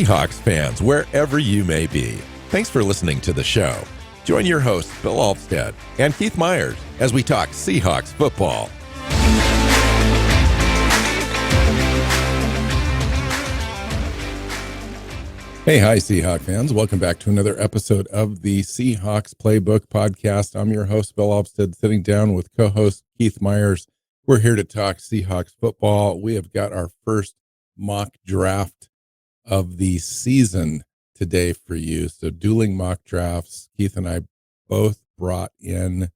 Seahawks fans, wherever you may be. Thanks for listening to the show. Join your hosts, Bill Alvstad and Keith Myers, as we talk Seahawks football. Hey, hi, Seahawks fans. Welcome back to another episode of the Seahawks Playbook podcast. I'm your host, Bill Alvstad, sitting down with co-host Keith Myers. We're here to talk Seahawks football. We have got our first mock draft of the season today for you. So dueling mock drafts. Keith and I both brought in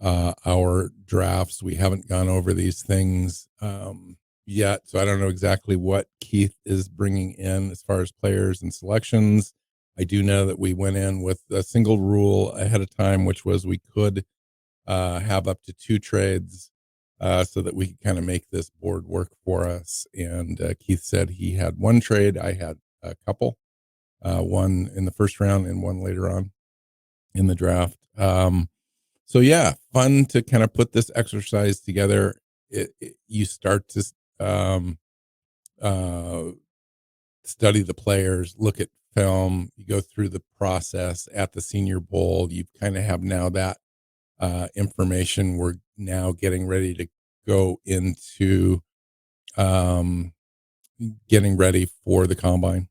our drafts. We haven't gone over these things yet, so I don't know exactly what Keith is bringing in as far as players and selections. I do know that we went in with a single rule ahead of time, which was we could have up to 2 trades so that we could kind of make this board work for us. And Keith said he had 1 trade. I had a couple, one in the first round and one later on in the draft. So yeah, fun to kind of put this exercise together. You start to study the players, look at film, you go through the process at the Senior Bowl. You kind of have now that information. We're now getting ready to go into getting ready for the combine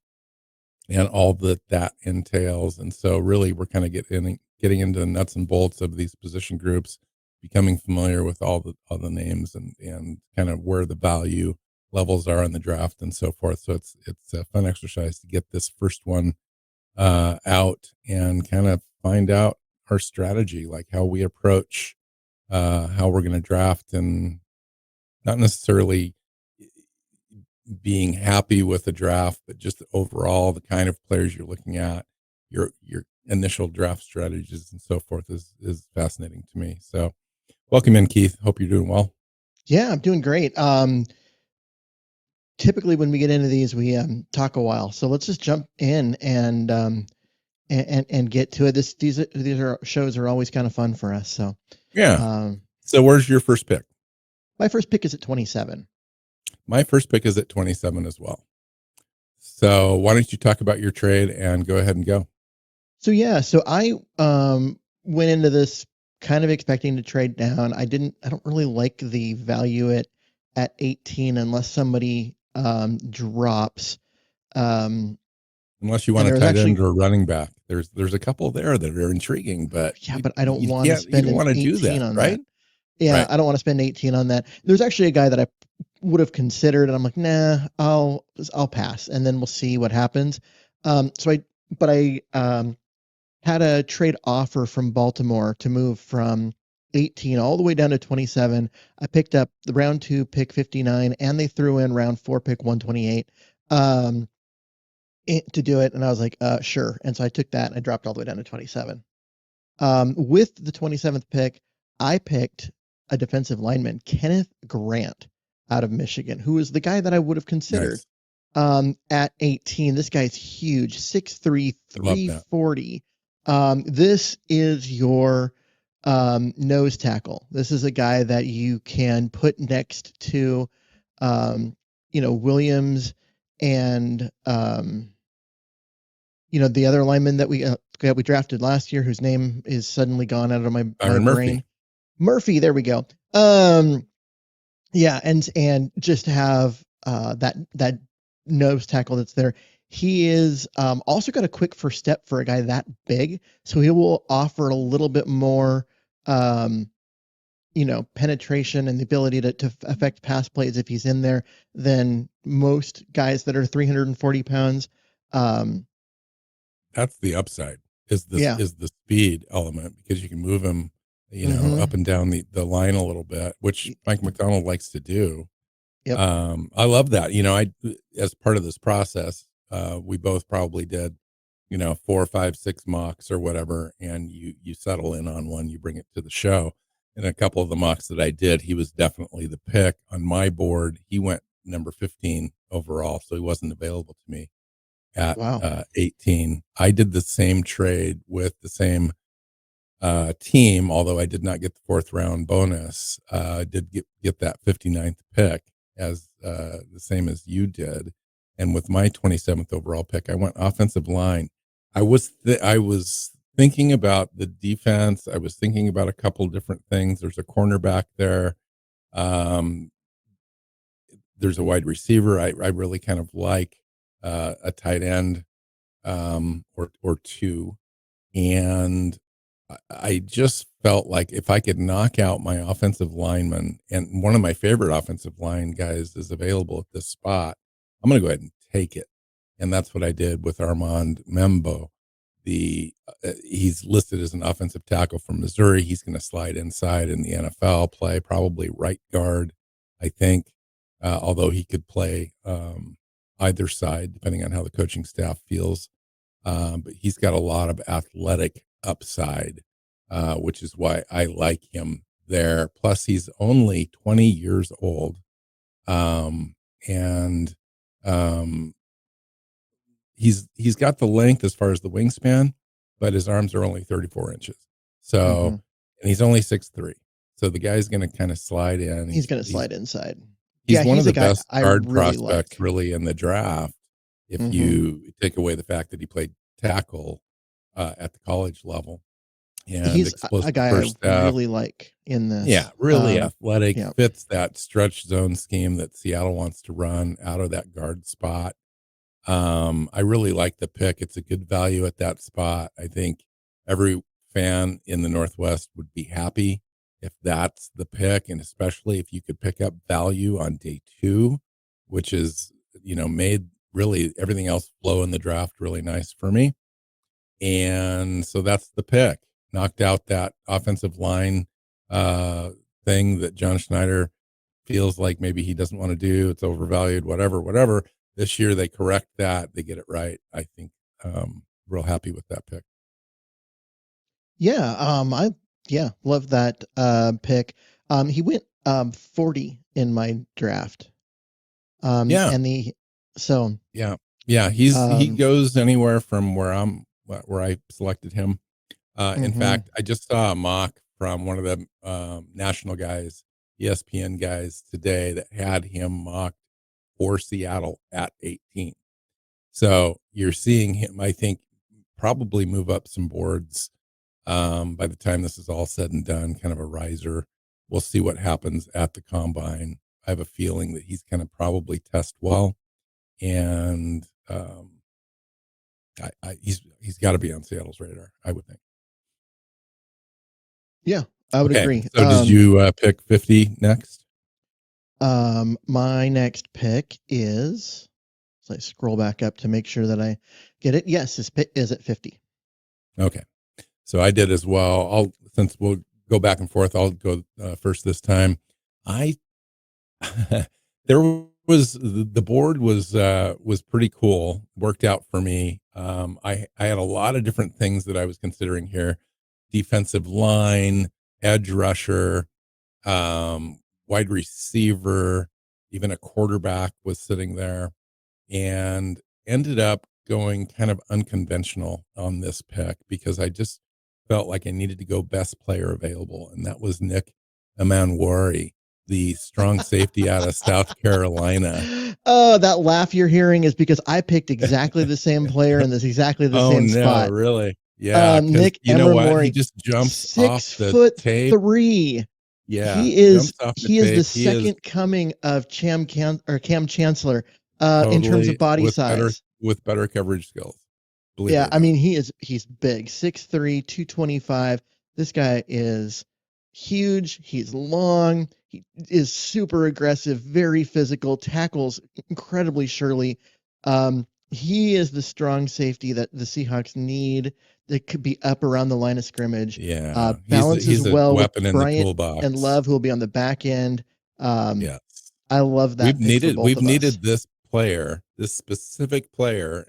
and all that entails. And so really we're kind of getting into the nuts and bolts of these position groups, becoming familiar with all the names and kind of where the value levels are in the draft and so forth. So it's a fun exercise to get this first one out and kind of find out our strategy, like how we approach how we're going to draft, and not necessarily being happy with the draft, but just overall the kind of players you're looking at, your initial draft strategies and so forth is fascinating to me. So welcome in, Keith. Hope you're doing well. Yeah, I'm doing great. Typically when we get into these, we talk a while. So let's just jump in and get to it. These shows are always kind of fun for us. So yeah. So where's your first pick? My first pick is at 27. My first pick is at 27 as well. So why don't you talk about your trade and go ahead and go? So yeah, so I went into this kind of expecting to trade down. I don't really like the value at 18 unless somebody drops. Unless you want a tight end or a running back. There's a couple there that are intriguing, but but I don't want to spend you don't want to do that, on right? That. Yeah, right. I don't want to spend 18 on that. There's actually a guy that I would have considered, and I'm like, nah, I'll pass, and then we'll see what happens. I had a trade offer from Baltimore to move from 18 all the way down to 27. I picked up the round 2 pick 59, and they threw in round 4 pick 128 to do it. And I was like, sure. And so I took that and I dropped all the way down to 27. With the 27th pick, I picked a defensive lineman, Kenneth Grant out of Michigan, who is the guy that I would have considered. Nice. At 18. This guy's huge, 6'3", 340. This is your nose tackle. This is a guy that you can put next to, Williams and, the other lineman that we drafted last year, whose name is suddenly gone out of my brain. Murphy. There we go. Yeah. And just have, that nose tackle that's there. He is also got a quick first step for a guy that big, so he will offer a little bit more, penetration and the ability to affect pass plays if he's in there than most guys that are 340 pounds. That's the upside is the speed element, because you can move him, up and down the line a little bit, which Mike McDonald likes to do. Yep. I love that. I, as part of this process, we both probably did, 4, 5, 6 mocks or whatever. And you settle in on one, you bring it to the show. And a couple of the mocks that I did, he was definitely the pick on my board. He went number 15 overall. So he wasn't available to me at 18. I did the same trade with the same team, although I did not get the 4th round bonus. I did get that 59th pick as the same as you did. And with my 27th overall pick, I went offensive line. I was thinking about the defense. I was thinking about a couple different things. There's a cornerback there. Um, there's a wide receiver. I really kind of like a tight end or two. And I just felt like if I could knock out my offensive lineman, and one of my favorite offensive line guys is available at this spot, I'm going to go ahead and take it. And that's what I did with Armand Membo. He's listed as an offensive tackle from Missouri. He's going to slide inside in the NFL, play probably right guard, I think, although he could play either side depending on how the coaching staff feels. But he's got a lot of athletic upside, which is why I like him there. Plus, he's only 20 years old, and he's got the length as far as the wingspan, but his arms are only 34 inches. So, and he's only 6'3". So the guy's going to kind of slide in. He's going to slide inside. He's one of the best I guard really prospects really in the draft. If you take away the fact that he played tackle at the college level, and he's explosive a guy first I step. really like in this. Yeah, really athletic, yeah. fits that stretch zone scheme that Seattle wants to run out of that guard spot. I really like the pick. It's a good value at that spot. I think every fan in the Northwest would be happy if that's the pick, and especially if you could pick up value on day 2, which is, made really everything else flow in the draft really nice for me. And so that's the pick. Knocked out that offensive line thing that John Schneider feels like maybe he doesn't want to do. It's overvalued, whatever. This year they correct that. They get it right. I think real happy with that pick. Yeah. I love that pick. He went 40 in my draft. And he goes anywhere from where I selected him. In fact, I just saw a mock from one of the national guys, ESPN guys today, that had him mocked for Seattle at 18. So you're seeing him, I think, probably move up some boards by the time this is all said and done, kind of a riser. We'll see what happens at the combine. I have a feeling that he's going to probably test well, and he's got to be on Seattle's radar, I would think. Yeah, I would agree. So did you pick 50 next? My next pick is, so I scroll back up to make sure that I get it. Yes, his pick is at 50. Okay. So I did as well. Since we'll go back and forth, I'll go first this time. The board was pretty cool. Worked out for me. I had a lot of different things that I was considering here: defensive line, edge rusher, wide receiver, even a quarterback was sitting there, and ended up going kind of unconventional on this pick because I just felt like I needed to go best player available, and that was Nick Amanwari, the strong safety out of South Carolina. Oh, that laugh you're hearing is because I picked exactly the same player in exactly the same spot. Really? Yeah. Nick Amanwari, he just jumps off the tape. 6'3". Yeah. He is the second coming of Cam Chancellor totally, in terms of body size. With better coverage skills. Yeah, I mean he's big, 6'3", 225. This guy is huge. He's long. He is super aggressive, very physical, tackles incredibly surely. He is the strong safety that the Seahawks need. That could be up around the line of scrimmage. Yeah, balances well with in Bryant the toolbox. and Love, who will be on the back end. Yes, I love that. We've needed this player, this specific player.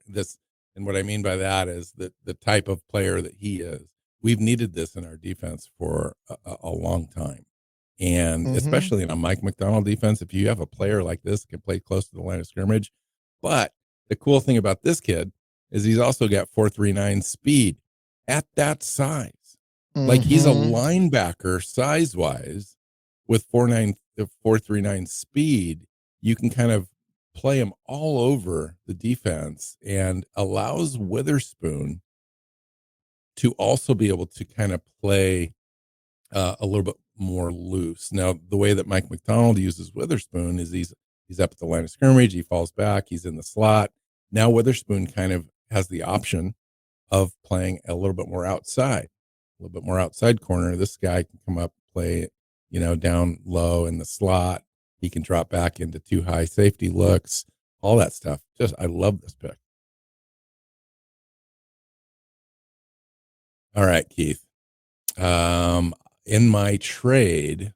And what I mean by that is that the type of player that he is. We've needed this in our defense for a long time. And especially in a Mike McDonald defense, if you have a player like this that can play close to the line of scrimmage. But the cool thing about this kid is he's also got 4.39 speed at that size. Like he's a linebacker size-wise with 4.39 speed. You can kind of play him all over the defense and allows Witherspoon to also be able to kind of play a little bit more loose. Now, the way that Mike McDonald uses Witherspoon is he's up at the line of scrimmage, he falls back, he's in the slot. Now Witherspoon kind of has the option of playing a little bit more outside, a little bit more outside corner. This guy can come up, play, down low in the slot. He can drop back into two high safety looks, all that stuff. Just, I love this pick. All right, Keith. In my trade,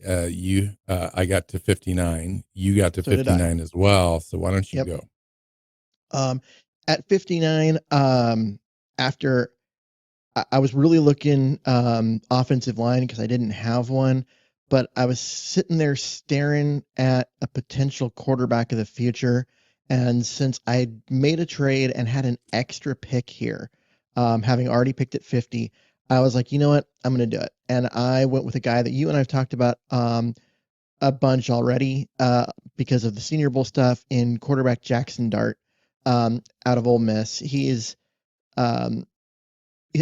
I got to 59. You got to So did I. 59 as well. So why don't you Yep. go? At 59, after I was really looking offensive line because I didn't have one, but I was sitting there staring at a potential quarterback of the future. And since I made a trade and had an extra pick here, having already picked at 50, I was like, you know what? I'm going to do it. And I went with a guy that you and I've talked about a bunch already because of the Senior Bowl stuff in quarterback Jackson Dart out of Ole Miss. He is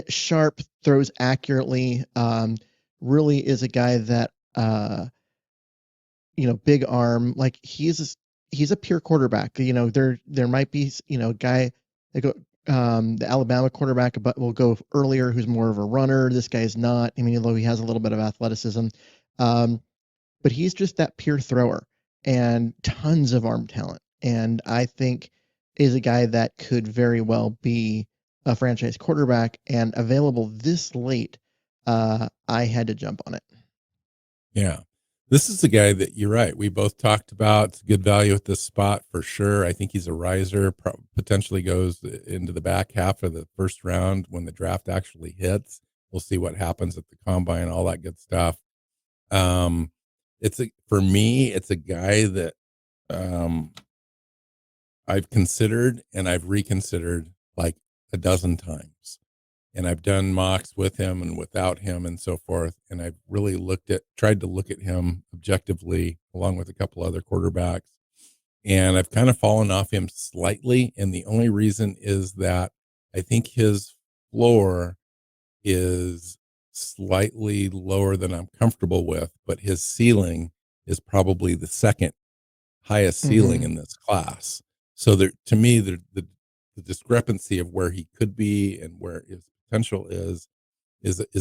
sharp, throws accurately, really is a guy that, big arm, like he's a pure quarterback. There might be, guy that go, the Alabama quarterback, but will go earlier, who's more of a runner. This guy is not. I mean, although he has a little bit of athleticism, but he's just that pure thrower and tons of arm talent. And I think is a guy that could very well be a franchise quarterback and available this late. I had to jump on it. Yeah. This is the guy that you're right. We both talked about. It's good value at this spot for sure. I think he's a riser, potentially goes into the back half of the first round when the draft actually hits. We'll see what happens at the combine, all that good stuff. For me, it's a guy that I've considered and I've reconsidered like a dozen times. And I've done mocks with him and without him and so forth. And I've really tried to look at him objectively along with a couple other quarterbacks. And I've kind of fallen off him slightly. And the only reason is that I think his floor is slightly lower than I'm comfortable with, but his ceiling is probably the second highest ceiling in this class. So to me, the discrepancy of where he could be and where his potential is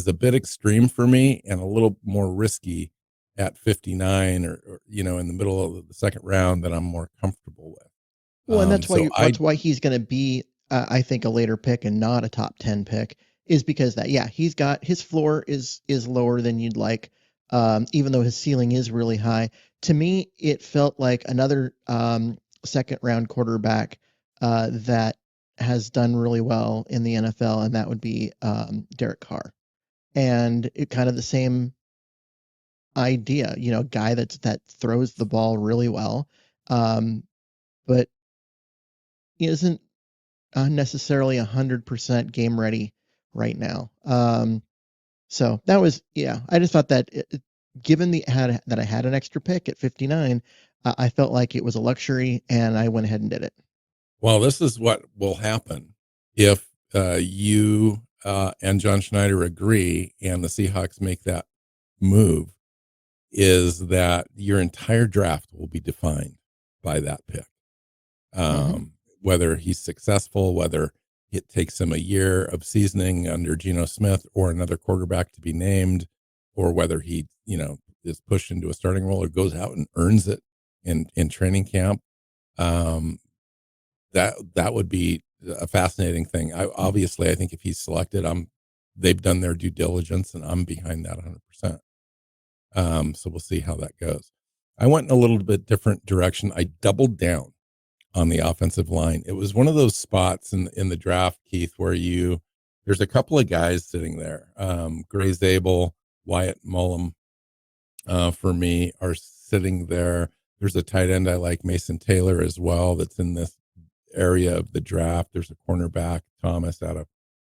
a bit extreme for me and a little more risky at 59 or in the middle of the second round that I'm more comfortable with. Well, and that's So why he's going to be, I think, a later pick and not a top 10 pick, is because that, yeah, he's got his floor is lower than you'd like, even though his ceiling is really high. To me, it felt like another second round quarterback that has done really well in the NFL, and that would be Derek Carr. And it kind of the same idea, guy that throws the ball really well, but isn't necessarily 100% game ready right now. So that was, yeah, I just thought that given that I had an extra pick at 59, I felt like it was a luxury and I went ahead and did it. Well, this is what will happen if you and John Schneider agree and the Seahawks make that move, is that your entire draft will be defined by that pick. Whether he's successful, whether it takes him a year of seasoning under Geno Smith or another quarterback to be named, or whether he, is pushed into a starting role or goes out and earns it in training camp. That would be a fascinating thing. I think if he's selected, they've done their due diligence and I'm behind that 100%. So we'll see how that goes. I went in a little bit different direction. I doubled down on the offensive line. It was one of those spots in the draft, Keith, where there's a couple of guys sitting there. Gray Zabel, Wyatt Mullum, for me, are sitting there. There's a tight end I like, Mason Taylor, as well, that's in this area of the draft. There's a cornerback, Thomas, out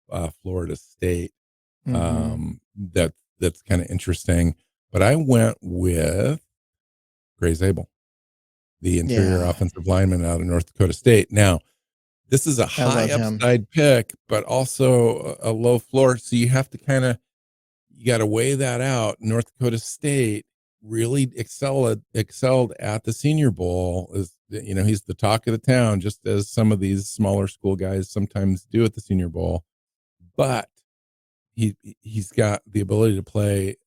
of Florida State. That's kind of interesting. But I went with Gray Zabel. the interior Yeah, offensive lineman out of North Dakota State. Now, this is a I high love him. upside pick, but also a low floor. So you have to you got to weigh that out. North Dakota State really excelled at the Senior Bowl. He's the talk of the town, just as some of these smaller school guys sometimes do at the Senior Bowl. But he's got the ability to play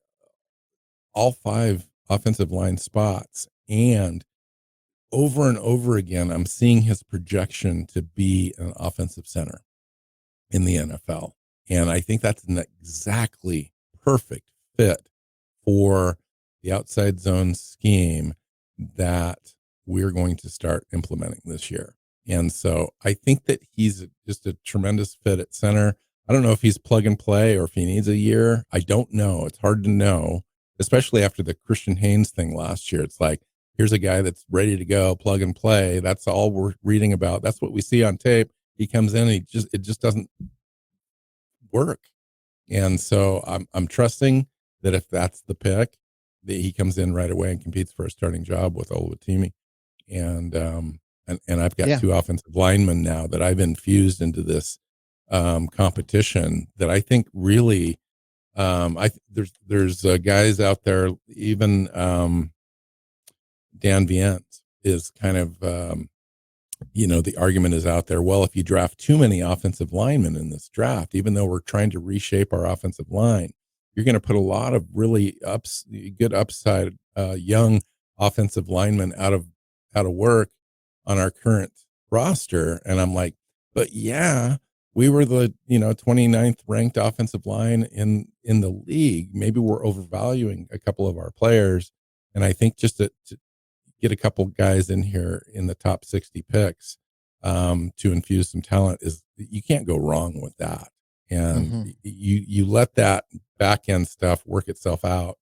all 5 offensive line spots, and over again, I'm seeing his projection to be an offensive center in the NFL. And I think that's an exactly perfect fit for the outside zone scheme that we're going to start implementing this year. And so I think that he's just a tremendous fit at center. I don't know if he's plug and play or if he needs a year. I don't know. It's hard to know, especially after the Christian Haynes thing last year. It's like, here's a guy that's ready to go, plug and play. That's all we're reading about. That's what we see on tape. He comes in and it just doesn't work. And so I'm trusting that if that's the pick, that he comes in right away and competes for a starting job with Oluwatimi. And and I've got Yeah, 2 offensive linemen now that I've infused into this competition that I think really there's guys out there, even Dan Viens is kind of the argument is out there, well, if you draft too many offensive linemen in this draft, even though we're trying to reshape our offensive line, you're going to put a lot of really good upside young offensive linemen out of work on our current roster. And I'm like, but yeah, we were the 29th ranked offensive line in the league. Maybe we're overvaluing a couple of our players. And I think just to get a couple guys in here in the top 60 picks to infuse some talent, is you can't go wrong with that. And hmm you let that back end stuff work itself out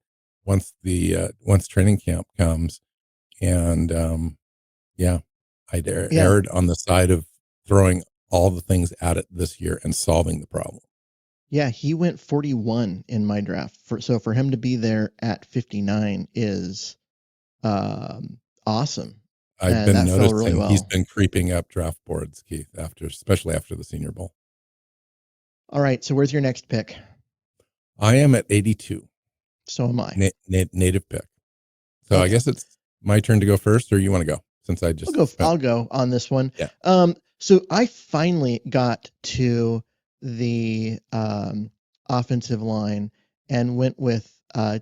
once training camp comes. And yeah, I yeah, erred on the side of throwing all the things at it this year and solving the problem. yeah. He went 41 in my draft. For him to be there at 59 is awesome, I've and been that fell really noticing he's well. been creeping up draft boards, Keith, especially after the Senior Bowl. All right, so where's your next pick? I am at 82, So am I. native pick. So I Okay. guess it's my turn to go first, or you want to go since I just spent. I'll go on this one. Yeah. So I finally got to the offensive line and went with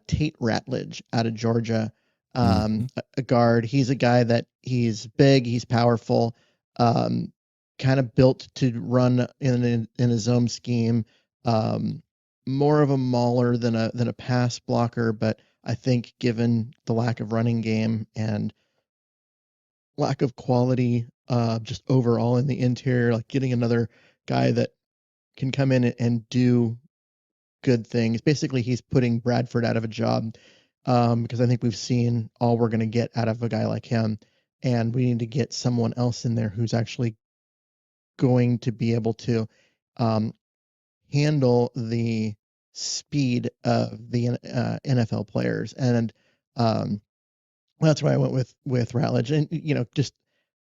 Tate Ratledge out of Georgia, Mhm. a guard. He's a guy that he's big, he's powerful, um, kind of built to run in a zone scheme. Um, More of a mauler than a pass blocker, but I think given the lack of running game and lack of quality, just overall in the interior, like getting another guy that can come in and do good things. Basically, he's putting Bradford out of a job, because I think we've seen all we're going to get out of a guy like him, and we need to get someone else in there who's actually going to be able to um, handle the speed of the NFL players. And um, that's why I went with Ratledge, and just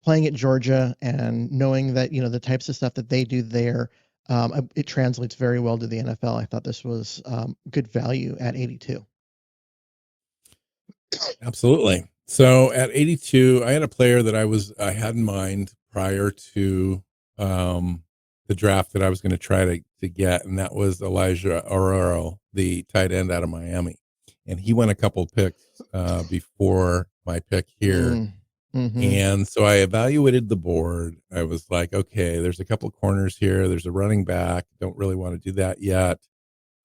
playing at Georgia and knowing that the types of stuff that they do there, it translates very well to the NFL. I thought this was good value at 82. Absolutely. So at 82, I had a player that I had in mind prior to um, the draft that I was going to try to get, and that was Elijah Aurora, the tight end out of Miami. And he went a couple picks before my pick here. Mm, mm-hmm. And so I evaluated the board. I was like, okay, there's a couple corners here. There's a running back. Don't really want to do that yet.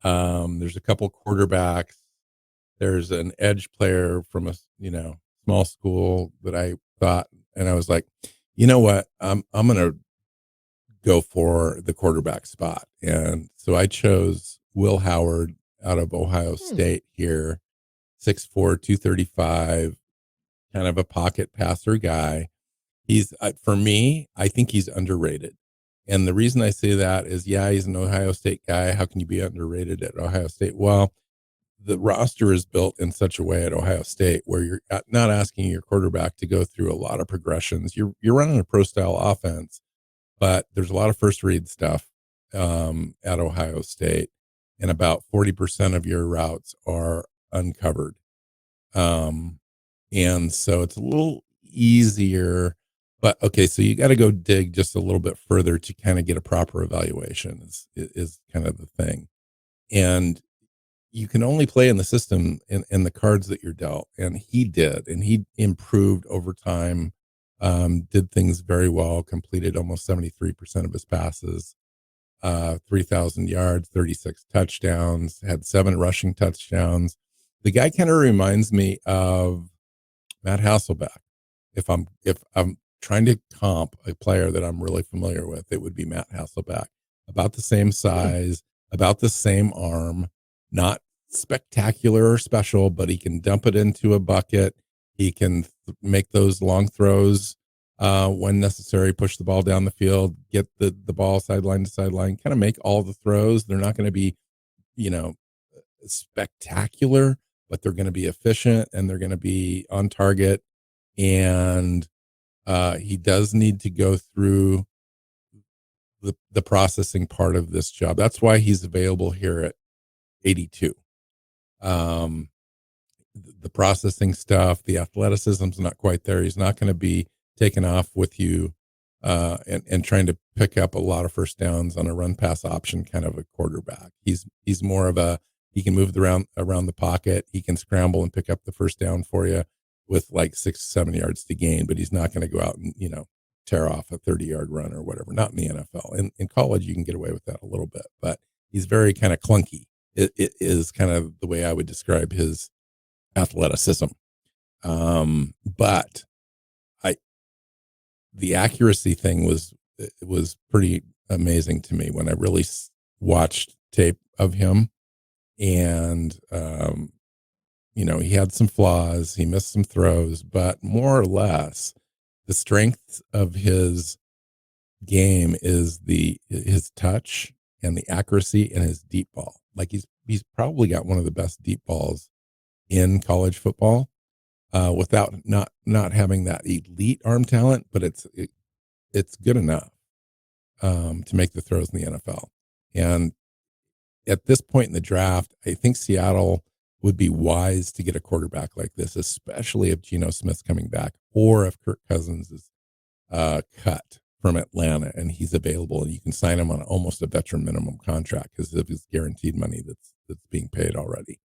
There's a couple quarterbacks. There's an edge player from a small school that I thought, and I was like, you know what, I'm gonna go for the quarterback spot. And so I chose Will Howard out of Ohio Hmm. State here, 6'4", 235, kind of a pocket passer guy. He's for me, I think he's underrated. And the reason I say that is, yeah, he's an Ohio State guy. How can you be underrated at Ohio State? Well, the roster is built in such a way at Ohio State where you're not asking your quarterback to go through a lot of progressions. You're running a pro style offense, but there's a lot of first read stuff at Ohio State, and about 40% of your routes are uncovered. And so it's a little easier, but okay, so you got to go dig just a little bit further to kind of get a proper evaluation is kind of the thing. And you can only play in the system in the cards that you're dealt. And he did, and he improved over time, did things very well, completed almost 73% of his passes, 3,000 yards, 36 touchdowns, had 7 rushing touchdowns. The guy kind of reminds me of Matt Hasselbeck. If I'm trying to comp a player that I'm really familiar with, it would be Matt Hasselbeck. About the same size, about the same arm, not spectacular or special, but he can dump it into a bucket. He can make those long throws when necessary, push the ball down the field, get the ball sideline to sideline, kind of make all the throws. They're not going to be, you know, spectacular, but they're going to be efficient and they're going to be on target. And he does need to go through the processing part of this job. That's why he's available here at 82. The processing stuff, the athleticism's not quite there. He's not going to be taking off with you and trying to pick up a lot of first downs on a run pass option kind of a quarterback. He's more of a, he can move around the pocket. He can scramble and pick up the first down for you with like 6-7 yards to gain, but he's not going to go out and, tear off a 30-yard run or whatever. Not in the NFL. In college, you can get away with that a little bit, but he's very kind of clunky. It is kind of the way I would describe his athleticism. But the accuracy thing was pretty amazing to me when I really watched tape of him. And, he had some flaws, he missed some throws, but more or less the strength of his game is his touch and the accuracy and his deep ball. Like he's probably got one of the best deep balls in college football, without not having that elite arm talent, but it's good enough to make the throws in the NFL. And at this point in the draft, I think Seattle would be wise to get a quarterback like this, especially if Geno Smith's coming back or if Kirk Cousins is cut from Atlanta and he's available and you can sign him on almost a veteran minimum contract because of his guaranteed money that's being paid already.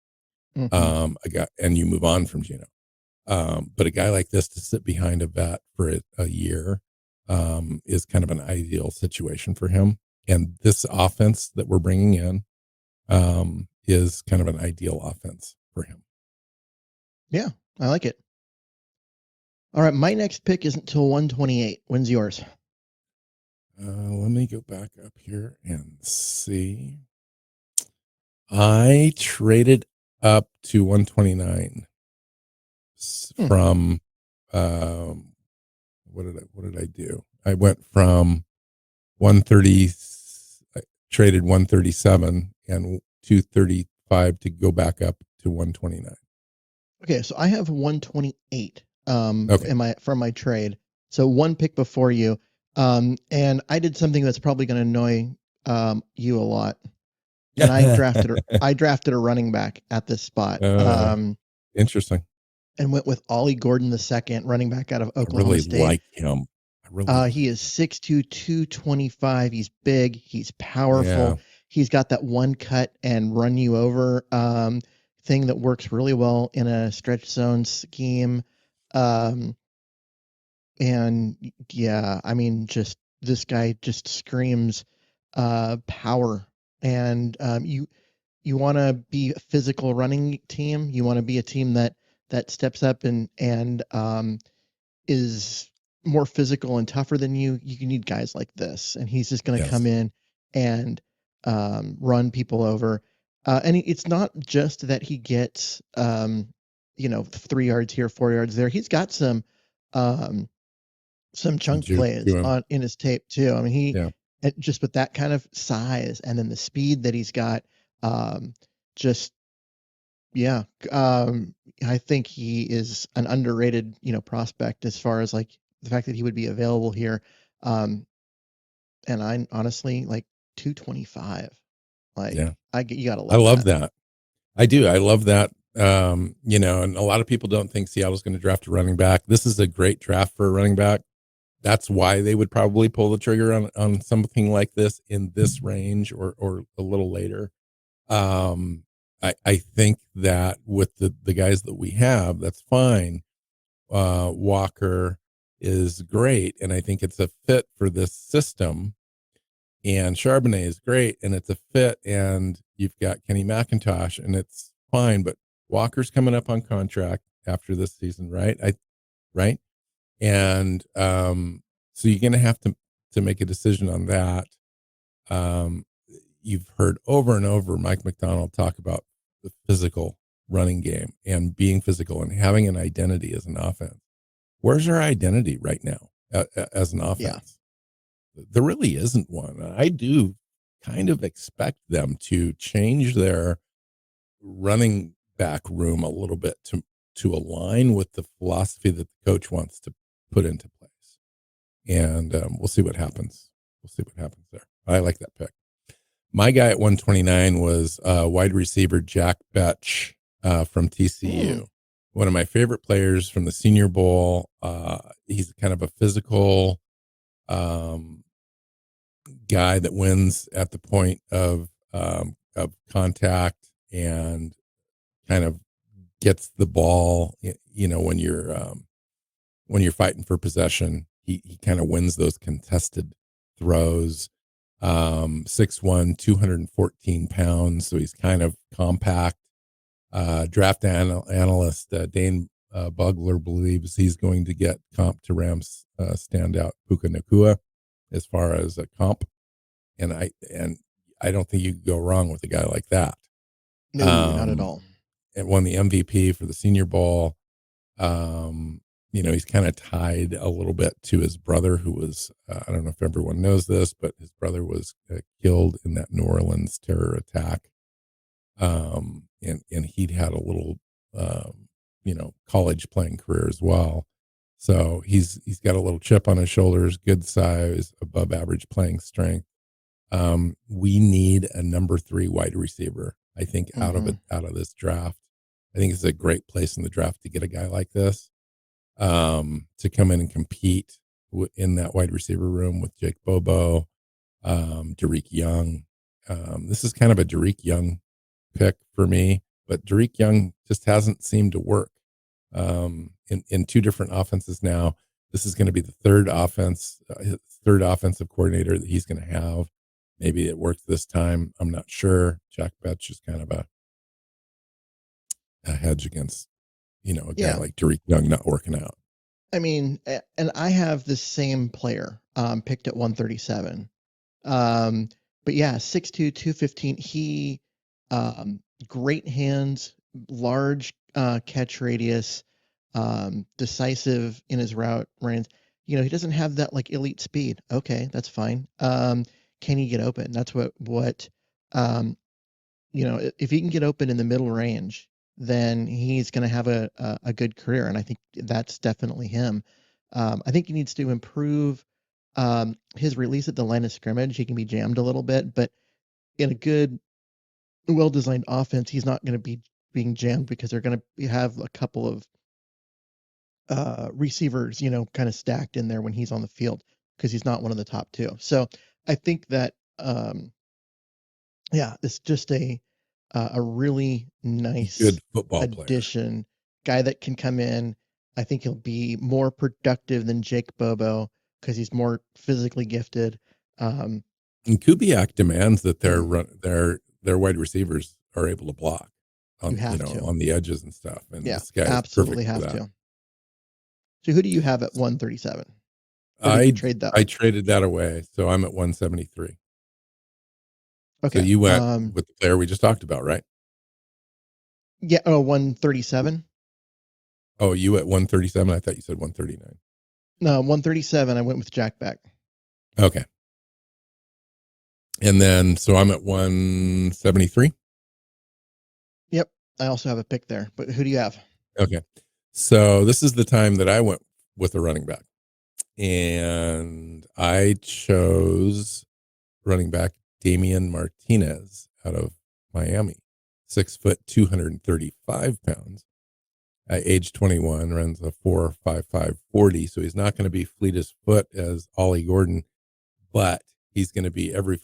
Mm-hmm. And you move on from Geno. But a guy like this to sit behind a vet for a year is kind of an ideal situation for him. And this offense that we're bringing in is kind of an ideal offense for him. Yeah, I like it. All right, my next pick isn't till 128. When's yours? Let me go back up here and see. I traded up to 129 from what did I do? I went from 130, I traded 137 and 235 to go back up to 129. Okay, so I have 128 Okay. from my trade. So one pick before you. And I did something that's probably going to annoy you a lot. And I drafted a running back at this spot. Interesting. And went with Ollie Gordon II, running back out of I Oklahoma really State. like him. I really like he is 6'2", 225. He's big. He's powerful. Yeah. He's got that one cut and run you over thing that works really well in a stretch zone scheme. And yeah, I mean, just this guy just screams power. And you want to be a physical running team. You want to be a team that steps up and is more physical and tougher than you. You need guys like this, and he's just going to come Yes. in and run people over. And it's not just that he gets 3 yards here, 4 yards there. He's got some chunk Juke plays to him. in his tape too. I mean, Yeah. just with that kind of size and then the speed that he's got, just Yeah. I think he is an underrated, prospect as far as like the fact that he would be available here. Um, and I honestly like 225. Yeah. Like you gotta I love love that. that. I do. I love that. And a lot of people don't think Seattle's going to draft a running back. This is a great draft for a running back. That's why they would probably pull the trigger on something like this in this range or a little later. Um, I think that with the guys that we have, that's fine. Walker is great, and I think it's a fit for this system. And Charbonnet is great, and it's a fit. And you've got Kenny McIntosh, and it's fine. But Walker's coming up on contract after this season, right? Right, and so you're going to have to make a decision on that. Um, you've heard over and over Mike McDonald talk about the physical running game and being physical and having an identity as an offense. Where's our identity right now as an Yeah. offense? There really isn't one. I do kind of expect them to change their running back room a little bit to align with the philosophy that the coach wants to put into place. And we'll see what happens. We'll see what happens there. I like that pick. My guy at 129 was wide receiver Jack Betch from TCU. One of my favorite players from the Senior Bowl. He's kind of a physical guy that wins at the point of contact and kind of gets the ball. When you're fighting for possession, he kind of wins those contested throws. 6'1", 214 pounds, so he's kind of compact. Draft analyst Dane Bugler believes he's going to get comp to Rams standout Puka Nacua as far as a comp, and I don't think you could go wrong with a guy like that. No, not at all. And won the MVP for the Senior Bowl. He's kind of tied a little bit to his brother, who was, I don't know if everyone knows this, but his brother was killed in that New Orleans terror attack. And he'd had a little, college playing career as well. So he's got a little chip on his shoulders, good size, above average playing strength. We need a number 3 wide receiver, I think, out of this draft. I think it's a great place in the draft to get a guy like this to come in and compete in that wide receiver room with Jake Bobo, Derek Young. This is kind of a Derek Young pick for me, but Derek Young just hasn't seemed to work in 2 different offenses now. This is going to be the third offensive coordinator that he's going to have. Maybe it worked this time. I'm not sure. Jack Betch is kind of a hedge against, a guy like Derek Young not working out. I mean, and I have the same player picked at 137. But yeah, 6'2", 215. He great hands, large catch radius, decisive in his route runs. He doesn't have that like elite speed. Okay, that's fine. Can he get open? That's what if he can get open in the middle range, then he's going to have a good career, and I think that's definitely him. I think he needs to improve his release at the line of scrimmage. He can be jammed a little bit, but in a good, well-designed offense, he's not going to be being jammed because they're going to have a couple of receivers, kind of stacked in there when he's on the field because he's not one of the top 2. So I think that, it's just a really nice Good football player. addition, guy that can come in. I think he'll be more productive than Jake Bobo because he's more physically gifted. And Kubiak demands that their wide receivers are able to block on on the edges and stuff. And this guy absolutely is perfect have for that. to. So who do you have at 137? Or did you trade that? I traded that away, so I'm at 173. Okay. So you went with the player we just talked about, right? Yeah. Oh, 137. Oh, you at 137? I thought you said 139. No, 137. I went with Jack Beck. Okay. And then, so I'm at 173. Yep. I also have a pick there, but who do you have? Okay. So this is the time that I went with a running back, and I chose running back Damian Martinez out of Miami, 6 foot, 235 pounds. At age 21, runs a 4.55 40. So he's not going to be fleet as foot as Ollie Gordon, but he's going to be every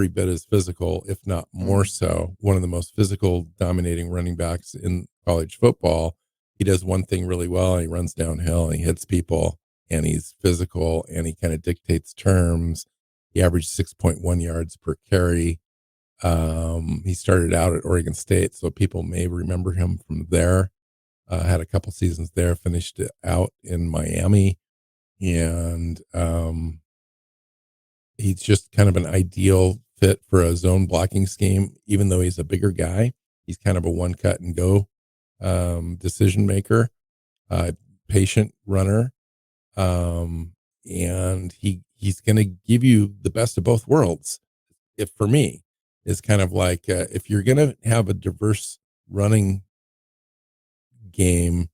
bit as physical, if not more so. One of the most physical, dominating running backs in college football. He does one thing really well. He runs downhill and he hits people, and he's physical, and he kind of dictates terms. He averaged 6.1 yards per carry. He started out at Oregon State, so people may remember him from there. Had a couple seasons there, finished it out in Miami, and he's just kind of an ideal fit for a zone blocking scheme. Even though he's a bigger guy, he's kind of a one cut and go decision maker, patient runner, and he's going to give you the best of both worlds. If for me, is kind of like if you're going to have a diverse running game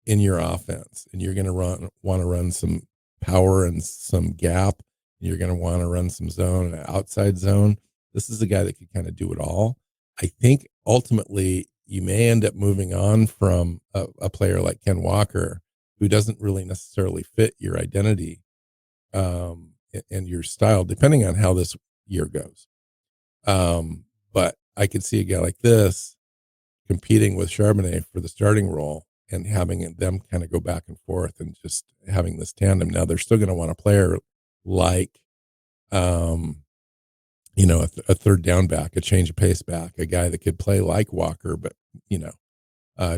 in your offense, and you're going to want to run some power and some gap, and you're going to want to run some zone and outside zone, this is a guy that could kind of do it all. I think ultimately you may end up moving on from a player like Ken Walker, who doesn't really necessarily fit your identity and your style, depending on how this year goes. But I could see a guy like this competing with Charbonnet for the starting role and having them kind of go back and forth and just having this tandem. Now they're still going to want a player like, a third down back, a change of pace back, a guy that could play like Walker, but,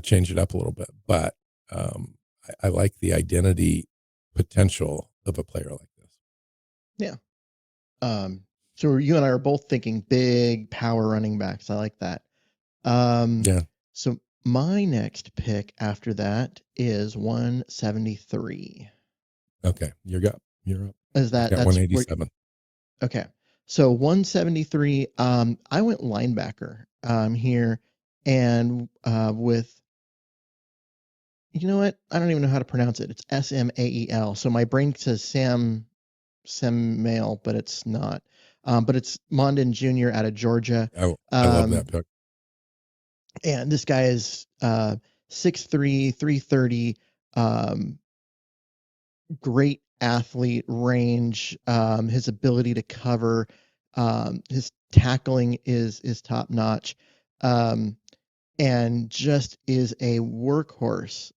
change it up a little bit. But I like the identity potential of a player like this. Yeah. So you and I are both thinking big power running backs. I like that. Yeah. So my next pick after that is 173. Okay. You're up. Is I've got that's where? 187. Okay. So 173. I went linebacker here, and with, you know what? I don't even know how to pronounce it. It's Smael. So my brain says Mail, but it's not. But it's Mondin Jr. out of Georgia. I love that pick. And this guy is 6'3", 330, great athlete range. His ability to cover, his tackling is top notch, and just is a workhorse,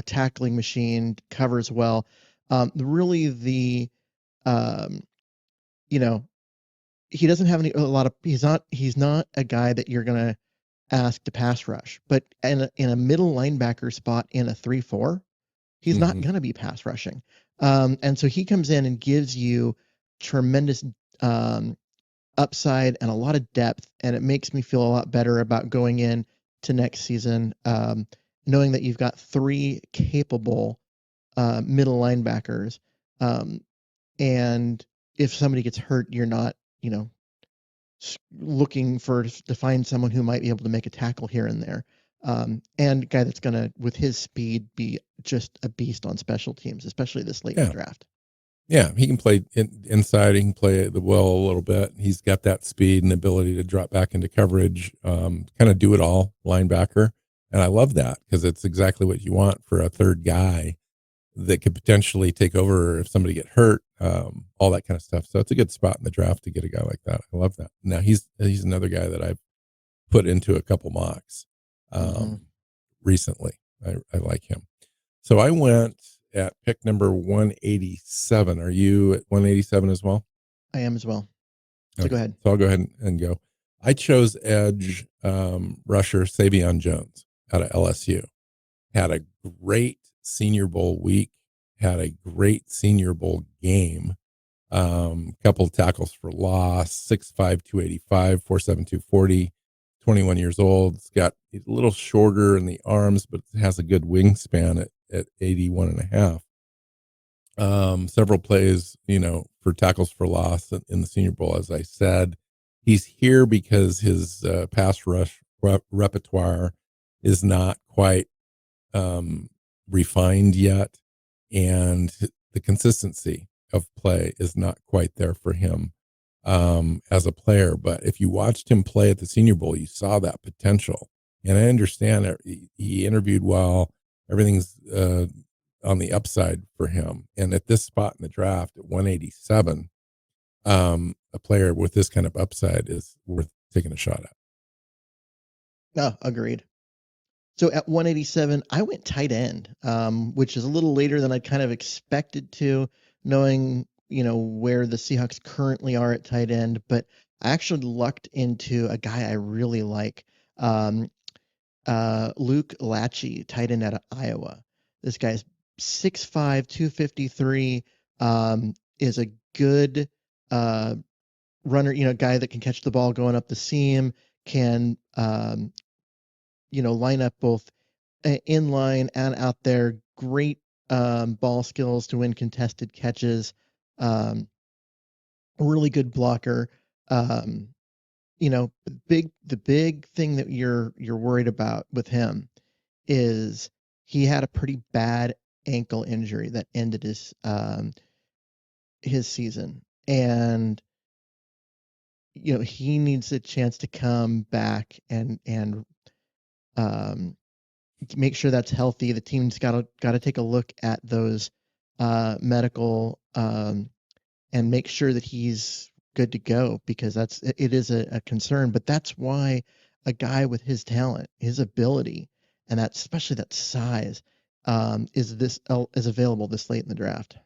tackling machine, covers well. Really the, you know, he doesn't have he's not a guy that you're going to ask to pass rush, but in a middle linebacker spot in a 3-4, he's not going to be pass rushing. And so he comes in and gives you tremendous upside and a lot of depth, and it makes me feel a lot better about going in to next season, knowing that you've got three capable middle linebackers. And if somebody gets hurt, you're not, looking to find someone who might be able to make a tackle here and there. And a guy that's going to, with his speed, be just a beast on special teams, especially this late in the draft. Yeah, he can play inside. He can play the well a little bit. He's got that speed and ability to drop back into coverage, kind of do it all linebacker. And I love that because it's exactly what you want for a third guy that could potentially take over if somebody get hurt, all that kind of stuff. So it's a good spot in the draft to get a guy like that. I love that. Now he's another guy that I've put into a couple mocks recently. I like him. So I went at pick number 187. Are you at 187 as well? I am as well. So okay. Go ahead. So I'll go ahead and go. I chose edge rusher Savion Jones out of LSU. Had a great Senior Bowl week. Had a great Senior Bowl game. Couple of tackles for loss. 6'5", 285, 4'7", 240. 21 years old. It's got a little shorter in the arms, but it has a good wingspan at 81 and a half. Several plays, for tackles for loss in the Senior Bowl. As I said, he's here because his pass rush repertoire is not quite refined yet, and the consistency of play is not quite there for him as a player. But if you watched him play at the Senior Bowl, you saw that potential. And I understand that he interviewed well. Everything's on the upside for him. And at this spot in the draft at 187, a player with this kind of upside is worth taking a shot at. No, agreed. So at 187, I went tight end, which is a little later than I kind of expected to, knowing, where the Seahawks currently are at tight end. But I actually lucked into a guy I really like, um, Luke Lachey, tight end out of Iowa. This guy's 6'5", 253, is a good runner, guy that can catch the ball going up the seam, can, line up both in line and out there. Great ball skills to win contested catches. Really good blocker. Um, the big thing that you're worried about with him is he had a pretty bad ankle injury that ended his season, and he needs a chance to come back and um, make sure that's healthy. The team's got to take a look at those medical and make sure that he's good to go, because it is a concern. But that's why a guy with his talent, his ability, and that especially that size is available this late in the draft.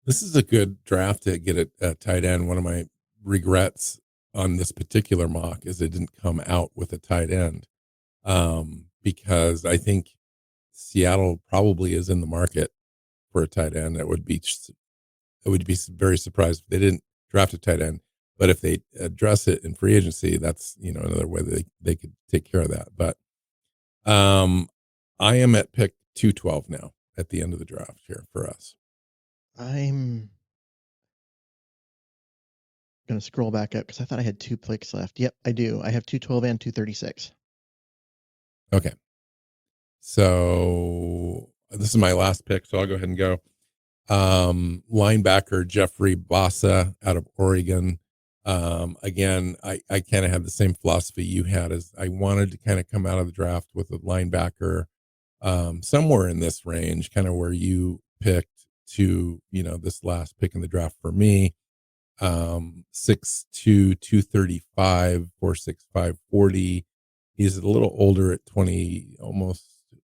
This is a good draft to get a tight end. One of my regrets on this particular mock is it didn't come out with a tight end, because I think Seattle probably is in the market for a tight end. I would be very surprised if they didn't draft a tight end. But if they address it in free agency, that's another way they could take care of that. But I am at pick 212 now at the end of the draft here for us. I'm going to scroll back up because I thought I had 2 picks left. Yep, I do. I have 212 and 236. Okay. So this is my last pick, so I'll go ahead and go. Linebacker Jeffrey Bossa out of Oregon. Again, I kind of had the same philosophy you had, as I wanted to kind of come out of the draft with a linebacker somewhere in this range, kind of where you picked to, this last pick in the draft for me. 6'2", 235, 4'6", 40. He's a little older at 20, almost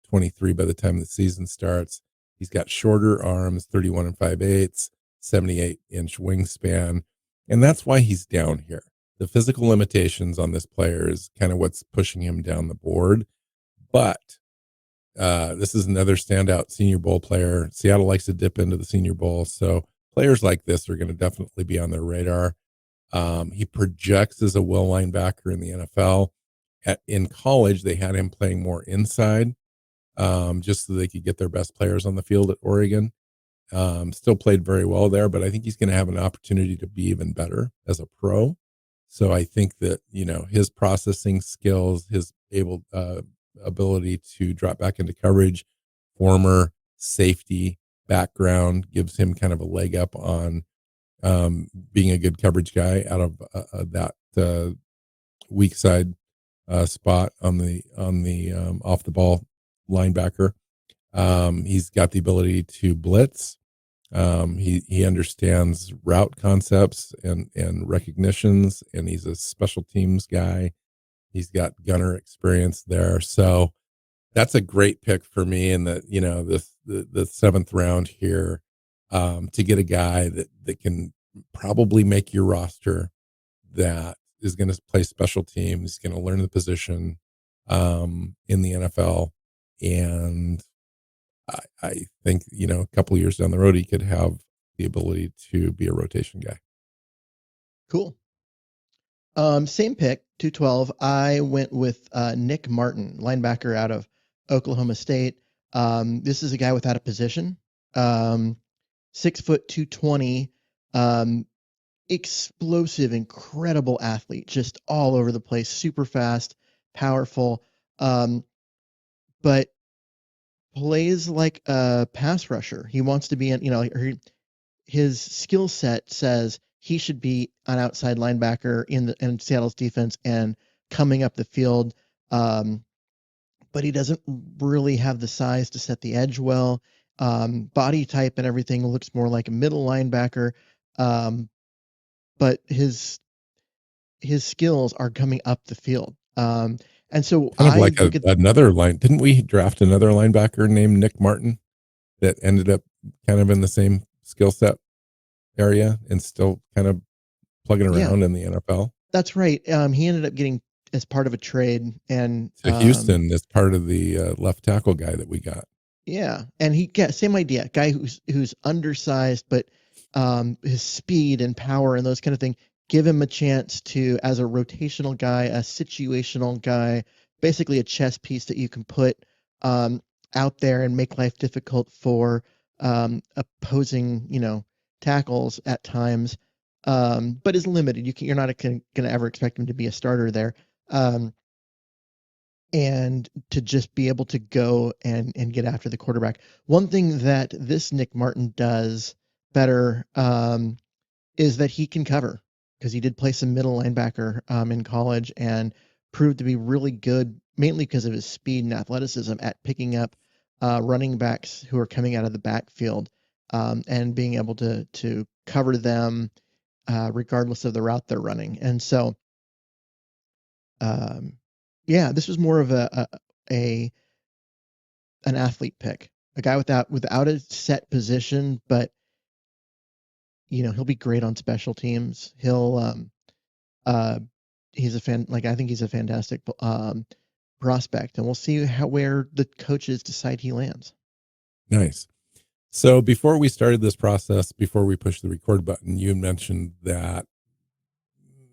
23 by the time the season starts. He's got shorter arms, 31 5/8, 78-inch wingspan. And that's why he's down here. The physical limitations on this player is kind of what's pushing him down the board. But this is another standout Senior Bowl player. Seattle likes to dip into the Senior Bowl. So players like this are going to definitely be on their radar. He projects as a will linebacker in the NFL. In college, they had him playing more inside, just so they could get their best players on the field at Oregon. Still played very well there, but I think he's going to have an opportunity to be even better as a pro. So I think that, his processing skills, his ability to drop back into coverage, former safety background gives him kind of a leg up on being a good coverage guy out of that weak side spot on the off the ball linebacker. He's got the ability to blitz. He understands route concepts and recognitions, and he's a special teams guy. He's got gunner experience there. So that's a great pick for me in the, the 7th round here, to get a guy that can probably make your roster, that is going to play special teams, going to learn the position, in the NFL. And I think, a couple of years down the road, he could have the ability to be a rotation guy. Cool. Same pick, 212. I went with Nick Martin, linebacker out of Oklahoma State. This is a guy without a position. 6 foot 220. Explosive, incredible athlete, just all over the place, super fast, powerful, but plays like a pass rusher. He wants to be his skill set says he should be an outside linebacker in Seattle's defense and coming up the field. But he doesn't really have the size to set the edge well. Body type and everything looks more like a middle linebacker. But his skills are coming up the field. And so Kind of I like look at another line. Didn't we draft another linebacker named Nick Martin that ended up kind of in the same skill set area and still kind of plugging yeah, around in the NFL? that's right. He ended up getting as part of a trade, and To Houston as part of the left tackle guy that we got. yeah, and same idea. Guy who's undersized, but his speed and power and those kind of things give him a chance to, as a rotational guy, a situational guy, basically a chess piece that you can put out there and make life difficult for opposing, tackles at times. But is limited. You're not going to ever expect him to be a starter there. And to just be able to go and get after the quarterback. One thing that this Nick Martin does better is that he can cover, because he did play some middle linebacker in college and proved to be really good, mainly because of his speed and athleticism at picking up running backs who are coming out of the backfield and being able to cover them regardless of the route they're running. And so um, yeah, this was more of a an athlete pick, a guy without a set position, but he'll be great on special teams. Uh he's I think he's a fantastic prospect, and we'll see where the coaches decide he lands. Nice. So before we started this process, before we pushed the record button, you mentioned that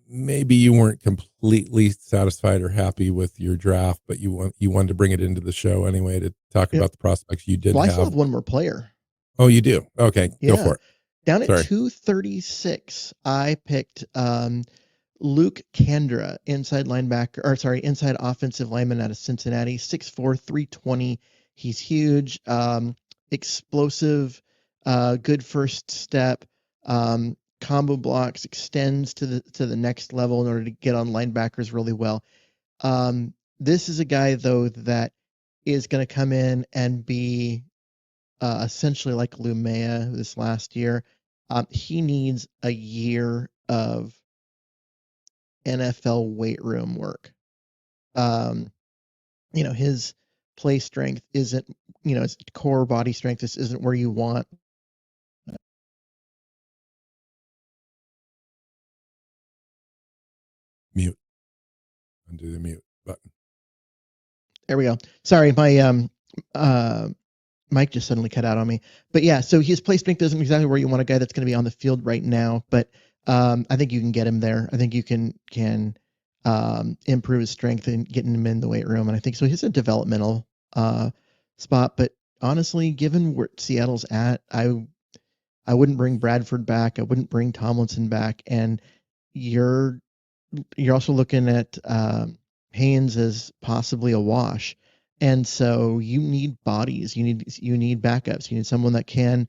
maybe you weren't completely satisfied or happy with your draft, but you wanted to bring it into the show anyway to talk Yeah. about the prospects you did Well, I still have have. one more player. Oh, you do? Okay, go Yeah. for it. Down at Sorry. 236, I picked Luke Kandra, inside offensive lineman out of Cincinnati, 6'4", 320. He's huge, explosive, good first step, combo blocks, extends to the next level in order to get on linebackers really well. This is a guy, though, that is going to come in and be essentially like Lumea this last year. He needs a year of NFL weight room work. His play strength isn't, his core body strength. This isn't where you want. Mute. Undo the mute button. There we go. Sorry, my mic just suddenly cut out on me. But yeah, so his play strength isn't exactly where you want a guy that's going to be on the field right now. But I think you can get him there. I think you can improve his strength and getting him in the weight room. And I think so. He's a developmental spot. But honestly, given where Seattle's at, I wouldn't bring Bradford back. I wouldn't bring Tomlinson back. And you're also looking at Haynes as possibly a wash. And so you need bodies. You need backups. You need someone that can,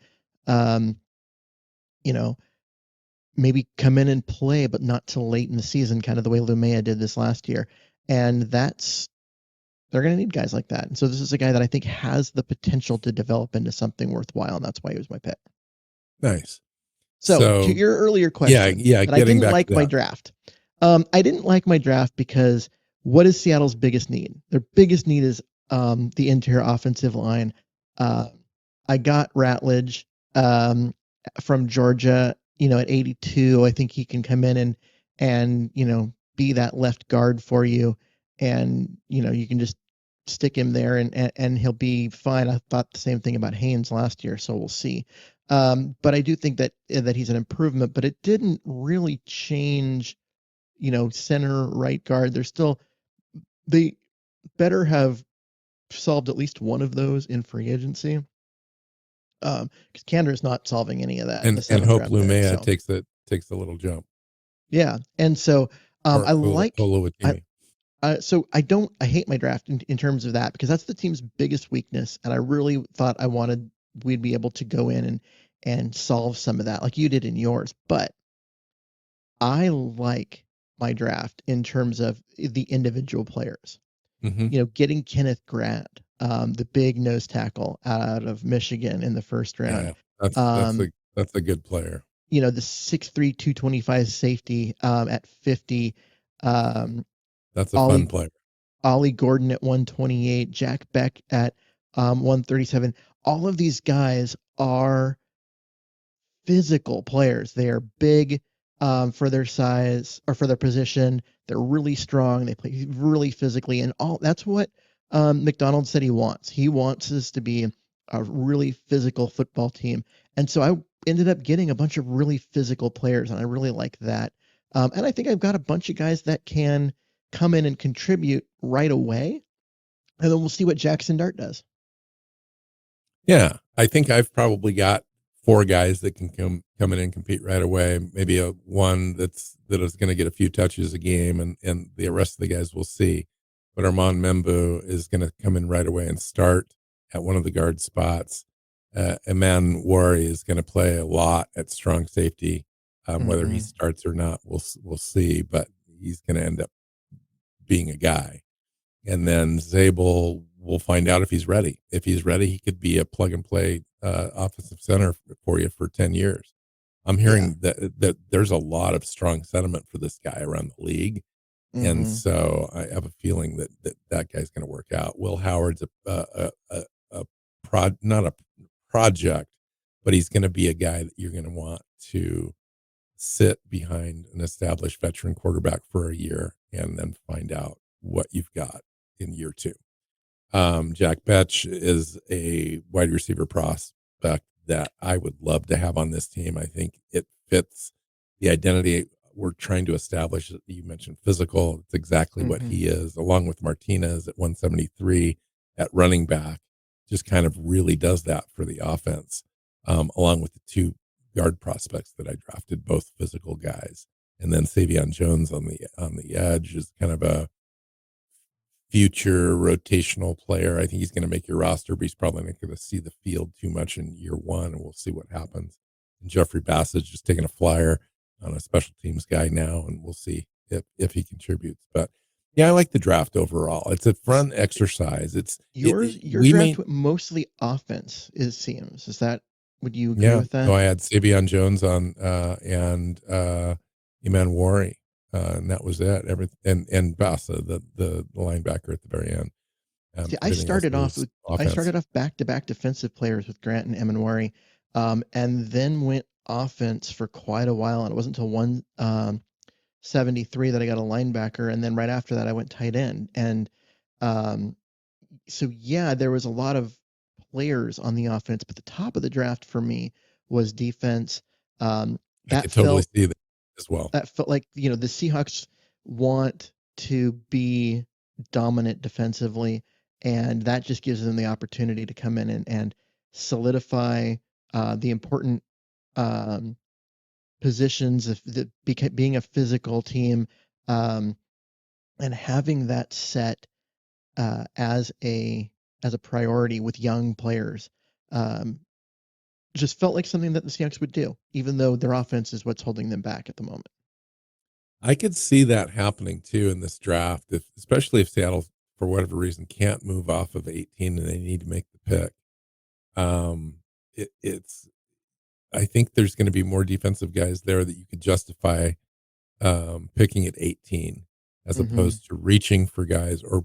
you know, maybe come in and play, but not till late in the season, kind of the way Lumea did this last year. And they're going to need guys like that. And so this is a guy that I think has the potential to develop into something worthwhile, and that's why he was my pick. Nice. So to your earlier question, yeah, that I didn't like my draft. I didn't like my draft because what is Seattle's biggest need? Their biggest need is the interior offensive line. I got Ratledge from Georgia, at 82. I think he can come in and be that left guard for you, and you can just stick him there and he'll be fine. I thought the same thing about Haynes last year, so we'll see. But I do think that he's an improvement, but it didn't really change, center, right guard. They better have solved at least one of those in free agency. Because Kander is not solving any of that in the and seventh hope round pick. Lumea So. takes a little jump. Yeah, and so Or I like Oloatimi. So I hate my draft in terms of that because that's the team's biggest weakness. And I really thought we'd be able to go in and solve some of that like you did in yours. But I like my draft in terms of the individual players. Hmm. Getting Kenneth Grant, the big nose tackle out of Michigan in the first round. Yeah, Um, that's a good player. the 6'3", 225 safety at 50. Um, That's a fun Ollie player. Ollie Gordon at 128, Jack Beck at 137. All of these guys are physical players. They are big for their size or for their position. They're really strong. They play really physically, and all that's what McDonald said he wants. He wants us to be a really physical football team, and so I ended up getting a bunch of really physical players, and I really like that. And I think I've got a bunch of guys that can come in and contribute right away, and then we'll see what Jackson Dart does. Yeah, I think I've probably got four guys that can come in and compete right away. Maybe a one that is going to get a few touches a game, and the rest of the guys we'll see. But Armand Membu is going to come in right away and start at one of the guard spots. Eman Wari is going to play a lot at strong safety. Whether he Mm-hmm. starts or not, we'll see. But he's going to end up being a guy. And then Zabel, we'll find out if he's ready. If he's ready, he could be a plug and play offensive center for you for 10 years. I'm Yeah. hearing that there's a lot of strong sentiment for this guy around the league. And Mm-hmm. so I have a feeling that guy's going to work out. Will Howard's a not a project, but he's going to be a guy that you're going to want to sit behind an established veteran quarterback for a year and then find out what you've got in year two. Jack Betch is a wide receiver prospect that I would love to have on this team. I think it fits the identity we're trying to establish. You mentioned physical. It's exactly what Mm-hmm. he is, along with Martinez at 173 at running back, just kind of really does that for the offense, along with the two guard prospects that I drafted, both physical guys. And then Savion Jones on the edge is kind of a future rotational player. I think he's going to make your roster, but he's probably not going to see the field too much in year one, and we'll see what happens. And Jeffrey Bassett's just taking a flyer on a special teams guy now, and we'll see if he contributes. But yeah, I like the draft overall. It's a fun exercise. Your We draft may went mostly offense, it seems. Would you agree yeah. with So that? I had Savion Jones on and Eman Wari. And that was it. And Bassa, the linebacker at the very end. See, Everything else was I offense. started off back-to-back defensive players with Grant and Emanwari, and then went offense for quite a while, and it wasn't until 173 that I got a linebacker, and then right after that I went tight end. And um, so yeah, there was a lot of players on the offense, but the top of the draft for me was defense. Um, I that could totally felt see that as well. that felt like the Seahawks want to be dominant defensively, and that just gives them the opportunity to come in and solidify the important um, positions of being a physical team, um, and having that set as a priority with young players. Um, just felt like something that the Seahawks would do, even though their offense is what's holding them back at the moment. I could see that happening too in this draft, especially if Seattle, for whatever reason, can't move off of 18 and they need to make the pick. Um, it's I think there's going to be more defensive guys there that you could justify picking at 18 as Mm-hmm. opposed to reaching for guys or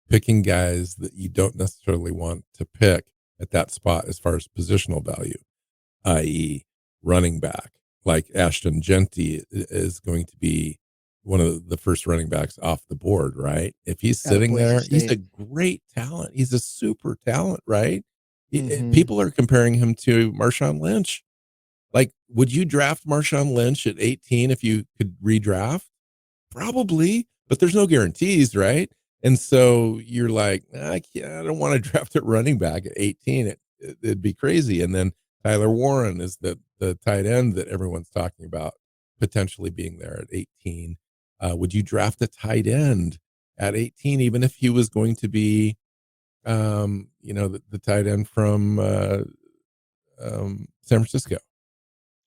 picking guys that you don't necessarily want to pick at that spot as far as positional value, i.e., running back. Like Ashton Genty is going to be one of the first running backs off the board, right? If he's Out of sitting Boise there, he's a State. great talent. He's a super talent, right? Mm-hmm. People are comparing him to Marshawn Lynch. Like, would you draft Marshawn Lynch at 18 if you could redraft? Probably, but there's no guarantees, right? And so you're like, I don't want to draft a running back at 18. It'd be crazy. And then Tyler Warren is the tight end that everyone's talking about potentially being there at 18. Would you draft a tight end at 18, even if he was going to be, the tight end from San Francisco.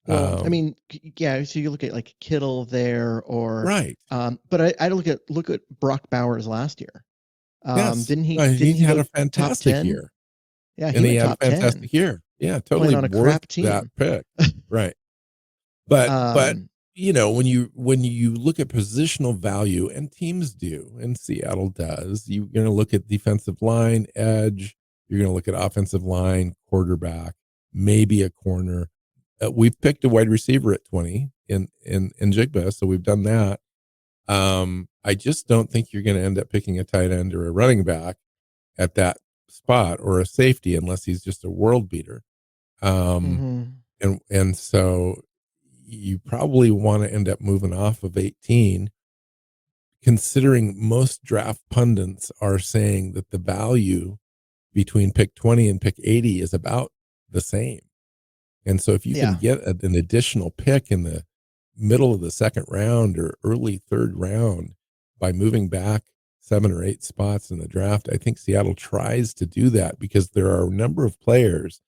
Well, I mean, yeah. So you look at like Kittle there, or Right. but I look at Brock Bowers last year. Yes. Didn't He he had go a top fantastic 10? year, Yeah, he and he went had a top 10 fantastic year. Yeah, playing totally on a worth crap that team. pick. Right. But Um, when you look at positional value, and teams do, and Seattle does, you're going to look at defensive line, edge. You're going to look at offensive line, quarterback, maybe a corner. We've picked a wide receiver at 20 in Jigba, so we've done that. I just don't think you're going to end up picking a tight end or a running back at that spot, or a safety, unless he's just a world beater. Um, mhm. and so you probably want to end up moving off of 18, considering most draft pundits are saying that the value between pick 20 and pick 80 is about the same. And so if you can Yeah. get an additional pick in the middle of the second round or early third round by moving back 7 or 8 spots in the draft, I think Seattle tries to do that, because there are a number of players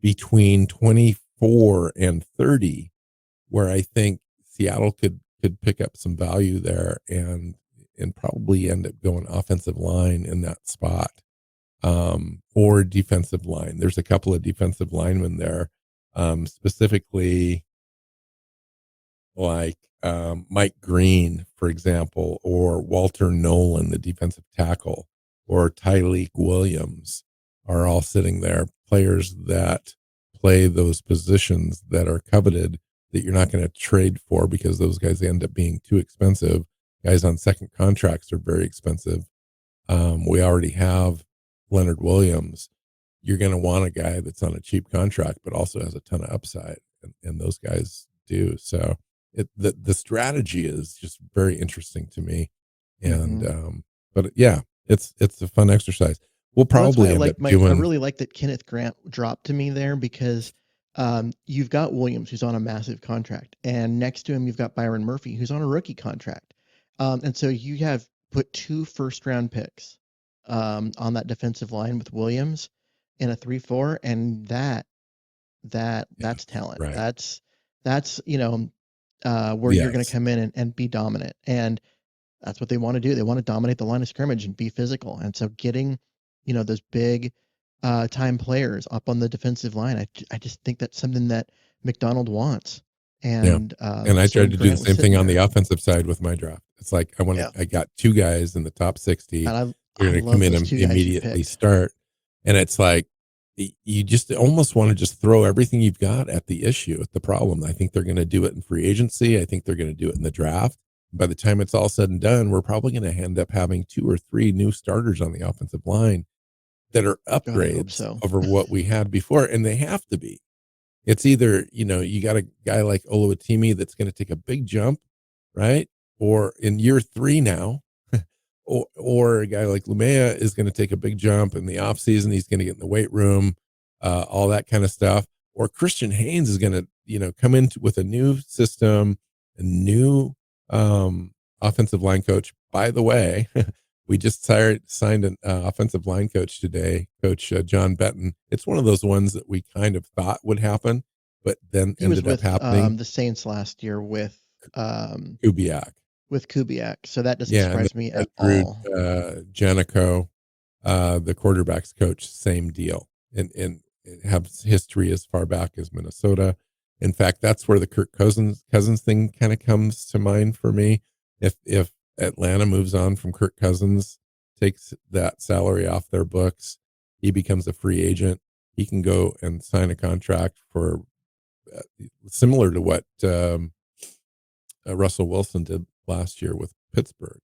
between 24 and 30 where I think Seattle could pick up some value there, and probably end up going offensive line in that spot, or defensive line. There's a couple of defensive linemen there, specifically like Mike Green, for example, or Walter Nolan, the defensive tackle, or Tyleek Williams, are all sitting there. Players that play those positions that are coveted, that you're not going to trade for, because those guys end up being too expensive. Guys on second contracts are very expensive. We already have Leonard Williams. You're going to want a guy that's on a cheap contract, but also has a ton of upside, and those guys do. So the strategy is just very interesting to me, and Mhm. but yeah, it's a fun exercise. We'll Well, that's why probably end up I doing. really like that Kenneth Grant dropped to me there, because you've got Williams, who's on a massive contract, and next to him you've got Byron Murphy, who's on a rookie contract. And so you have put 2 first round picks on that defensive line with Williams in a 3-4, and Yeah, that's talent. right. That's where you're going to Yes. come in and be dominant. And that's what they want to do. They want to dominate the line of scrimmage and be physical. And so getting, those big time players up on the defensive line, I just think that's something that McDonald wants. Yeah. And And I so tried when to do the Grant was same sitting thing on the there, offensive side with my draft. It's like yeah, I got 2 guys in the top 60. and They're I going to come love in those and 2 guys you immediately picked. start. And it's like you just almost want to just throw everything you've got at the issue, at the problem. I think they're going to do it in free agency. I think they're going to do it in the draft. By the time it's all said and done, we're probably going to end up having 2 or 3 new starters on the offensive line that are God, I hope upgrades so. over what we had before, and they have to be. It's either, you got a guy like Oluwatimi that's going to take a big jump, right? Or in year 3 now, or a guy like Lumea is going to take a big jump in the offseason. He's going to get in the weight room, all that kind of stuff. Or Christian Haynes is going to, come in with a new system, a new offensive line coach. By the way, we just signed an offensive line coach today, Coach John Benton. It's one of those ones that we kind of thought would happen, but then He was ended up with happening. the Saints last year um, Kubiak. with Kubiak, so that doesn't Yeah, and surprise then me we got at Drew all. Janico, the quarterbacks coach, same deal, and it has history as far back as Minnesota. In fact, that's where the Kirk Cousins thing kind of comes to mind for me. If Atlanta moves on from Kirk Cousins, takes that salary off their books, he becomes a free agent. He can go and sign a contract for similar to what Russell Wilson did last year with Pittsburgh.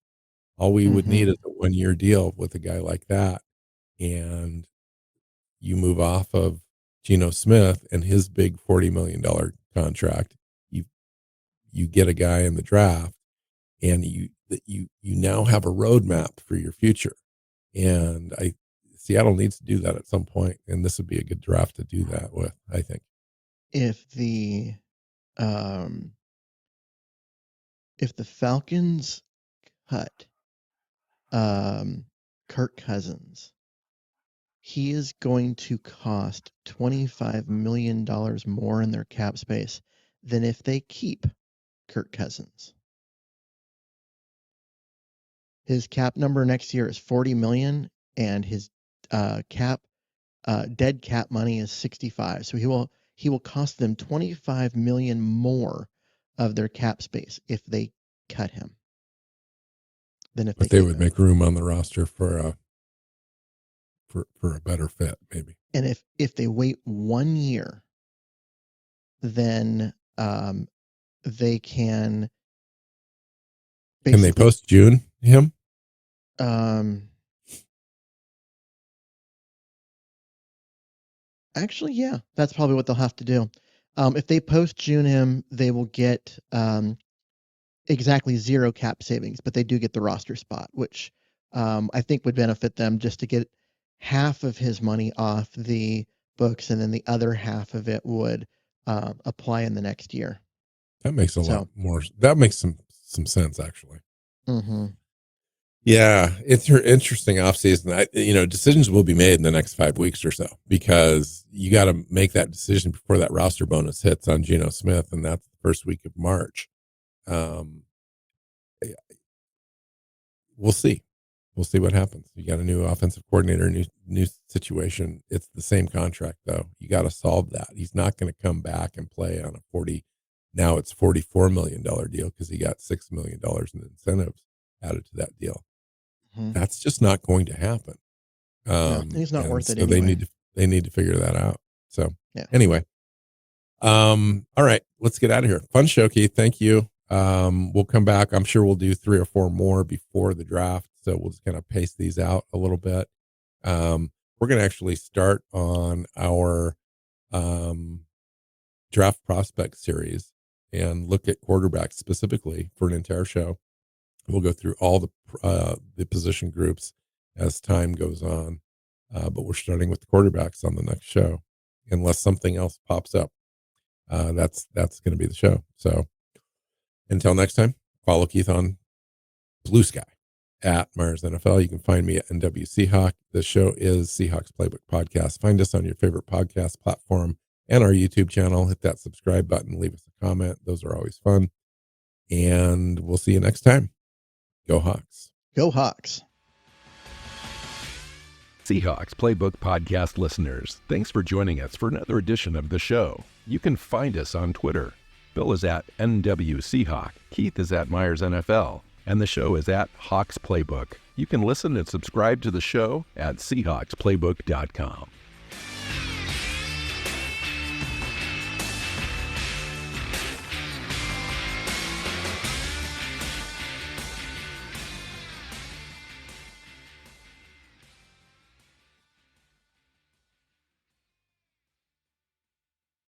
All we would need Hmm. is a 1 year deal with a guy like that. And you move off of Geno Smith and his big $40 million contract. You you get a guy in the draft, and you now have a roadmap for your future. And I Seattle needs to do that at some point, and this would be a good draft to do that with, I think. If the um, if the Falcons cut Kirk Cousins. He is going to cost $25 million more in their cap space than if they keep Kirk Cousins. His cap number next year is $40 million, and his dead cap money is $65. So he will cost them $25 million more of their cap space if they cut him than if But they they keep would him. make room on the roster for a better fit, maybe. And if they wait 1 year, then they can Can they basically post June him? actually, yeah, that's probably what they'll have to do. If they post June him, they will get exactly 0 cap savings, but they do get the roster spot, which I think would benefit them just to get half of his money off the books, and then the other half of it would apply in the next year. That makes a lot So, more. That makes some sense, actually. mm-hmm. Yeah, it's her interesting offseason. Decisions will be made in the next 5 weeks or so, because you got to make that decision before that roster bonus hits on Geno Smith, and that's the first week of March. We'll see. We'll see what happens. You got a new offensive coordinator, new situation. It's the same contract, though. You got to solve that. He's not going to come back and play on a now it's $44 million deal, because he got $6 million in incentives added to that deal. Mm-hmm. That's just not going to happen. No, he's not worth it so anyway. they need to figure that out. So yeah. Anyway, all right, let's get out of here. Fun show, Keith. Thank you. We'll come back. I'm sure we'll do 3 or 4 more before the draft. So we'll just kind of pace these out a little bit. We're going to actually start on our draft prospect series and look at quarterbacks specifically for an entire show. We'll go through all the position groups as time goes on. But we're starting with the quarterbacks on the next show, unless something else pops up. That's going to be the show. So until next time, follow Keith on Blue Sky at Myers NFL. You can find me at NW Seahawk. The show is Seahawks Playbook Podcast. Find us on your favorite podcast platform and our YouTube channel. Hit that subscribe button. Leave us a comment. Those are always fun. And we'll see you next time. Go Hawks. Go Hawks. Seahawks Playbook Podcast listeners, thanks for joining us for another edition of the show. You can find us on Twitter. Bill is at NW Seahawk, Keith is at Myers NFL, and the show is at Hawks Playbook. You can listen and subscribe to the show at SeahawksPlaybook.com.